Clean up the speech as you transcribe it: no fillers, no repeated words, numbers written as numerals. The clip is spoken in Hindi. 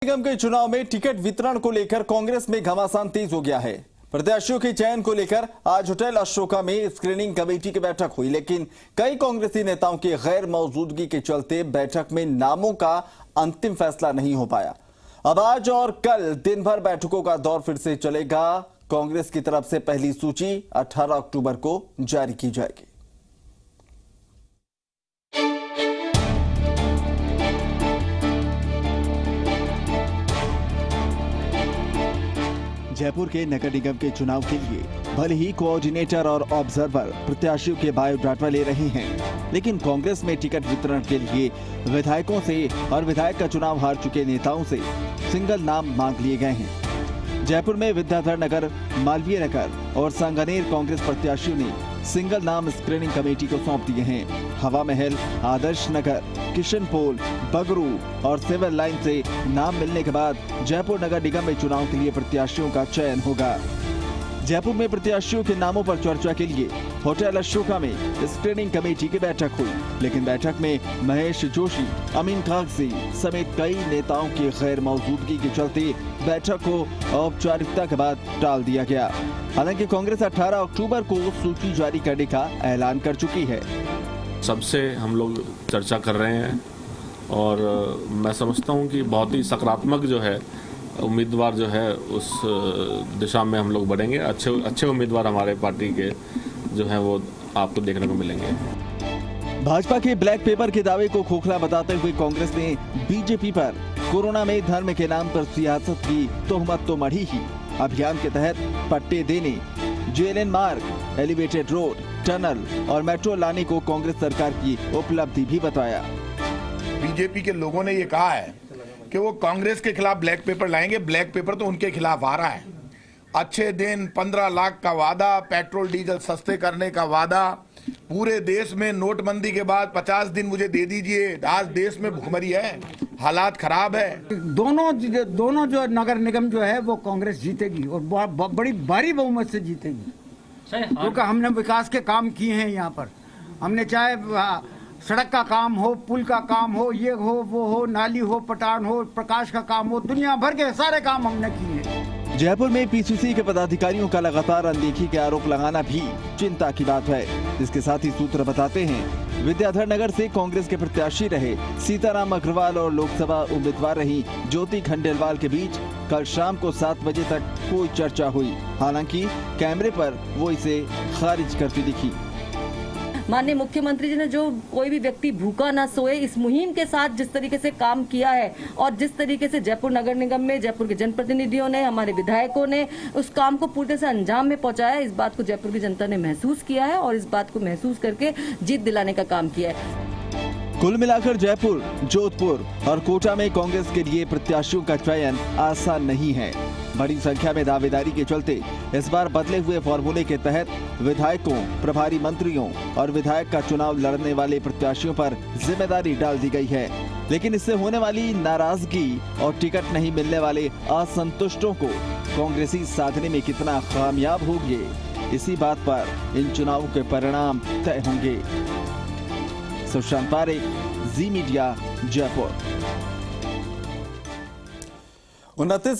निगम के चुनाव में टिकट वितरण को लेकर कांग्रेस में घमासान तेज हो गया है। प्रत्याशियों के चयन को लेकर आज होटल अशोका में स्क्रीनिंग कमेटी की बैठक हुई, लेकिन कई कांग्रेसी नेताओं की गैर मौजूदगी के चलते बैठक में नामों का अंतिम फैसला नहीं हो पाया। अब आज और कल दिन भर बैठकों का दौर फिर से चलेगा। कांग्रेस की तरफ से पहली सूची 18 अक्टूबर को जारी की जाएगी। जयपुर के नगर निगम के चुनाव के लिए भले ही कोऑर्डिनेटर और ऑब्जर्वर प्रत्याशियों के बायोडाटा ले रहे हैं, लेकिन कांग्रेस में टिकट वितरण के लिए विधायकों से और विधायक का चुनाव हार चुके नेताओं से सिंगल नाम मांग लिए गए हैं। जयपुर में विद्याधर नगर, मालवीय नगर और सांगानेर कांग्रेस प्रत्याशियों ने सिंगल नाम स्क्रीनिंग कमेटी को सौंप दिए हैं। हवा महल, आदर्श नगर, किशनपोल, बगरू और सिविल लाइन से नाम मिलने के बाद जयपुर नगर निगम में चुनाव के लिए प्रत्याशियों का चयन होगा। जयपुर में प्रत्याशियों के नामों पर चर्चा के लिए होटल अशोका में स्क्रीनिंग कमेटी की बैठक हुई, लेकिन बैठक में महेश जोशी, अमीन कागजी समेत कई नेताओं की गैर मौजूदगी के चलते बैठक को औपचारिकता के बाद टाल दिया गया। हालांकि कांग्रेस 18 अक्टूबर को सूची जारी करने का ऐलान कर चुकी है। सबसे हम लोग चर्चा कर रहे हैं और मैं समझता हूं कि बहुत ही सकारात्मक जो है उम्मीदवार जो है उस दिशा में हम लोग बढ़ेंगे। अच्छे उम्मीदवार हमारे पार्टी के जो हैं वो आपको देखने को मिलेंगे। भाजपा के ब्लैक पेपर के दावे को खोखला बताते हुए कांग्रेस ने बीजेपी पर कोरोना में धर्म के नाम पर सियासत की तोहमत तो मढ़ी ही। अभियान के तहत पट्टे देने, जेएलएन मार्ग, एलिवेटेड रोड, टनल और मेट्रो लाने को कांग्रेस सरकार की उपलब्धि भी बताया। बीजेपी के लोगों ने ये कहा है कि वो कांग्रेस के खिलाफ ब्लैक पेपर लाएंगे। ब्लैक पेपर तो उनके खिलाफ आ रहा है। अच्छे दिन, 15 लाख का वादा, पेट्रोल डीजल सस्ते करने का वादा, पूरे देश में नोटबंदी के बाद 50 दिन मुझे दे दीजिए। आज देश में भुखमरी है, हालात खराब है। दोनों जो नगर निगम जो है वो कांग्रेस जीतेगी और बड़ी भारी बहुमत से जीतेगी, क्योंकि हमने विकास के काम किए हैं। यहाँ पर हमने चाहे सड़क का काम हो, पुल का काम हो, ये हो, वो हो, नाली हो, पटान हो, प्रकाश का काम हो, दुनिया भर के सारे काम हमने किए हैं। जयपुर में पीसीसी के पदाधिकारियों का लगातार अनदेखी के आरोप लगाना भी चिंता की बात है। इसके साथ ही सूत्र बताते हैं विद्याधर नगर से कांग्रेस के प्रत्याशी रहे सीताराम अग्रवाल और लोकसभा उम्मीदवार रही ज्योति खंडेलवाल के बीच कल शाम को 7 बजे तक कोई चर्चा हुई। हालांकि कैमरे पर वो इसे खारिज करती दिखी। माननीय मुख्यमंत्री जी ने जो कोई भी व्यक्ति भूखा ना सोए इस मुहिम के साथ जिस तरीके से काम किया है और जिस तरीके से जयपुर नगर निगम में जयपुर के जनप्रतिनिधियों ने, हमारे विधायकों ने उस काम को पूरे से अंजाम में पहुंचाया, इस बात को जयपुर की जनता ने महसूस किया है और इस बात को महसूस करके जीत दिलाने का काम किया है। कुल मिलाकर जयपुर, जोधपुर और कोटा में कांग्रेस के लिए प्रत्याशियों का चयन आसान नहीं है। बड़ी संख्या में दावेदारी के चलते इस बार बदले हुए फॉर्मूले के तहत विधायकों, प्रभारी मंत्रियों और विधायक का चुनाव लड़ने वाले प्रत्याशियों पर जिम्मेदारी डाल दी गई है। लेकिन इससे होने वाली नाराजगी और टिकट नहीं मिलने वाले असंतुष्टों को कांग्रेसी साधने में कितना कामयाब होंगे, इसी बात पर इन चुनावों के परिणाम तय होंगे। सुशांत पारेख, जी मीडिया, जयपुर। 29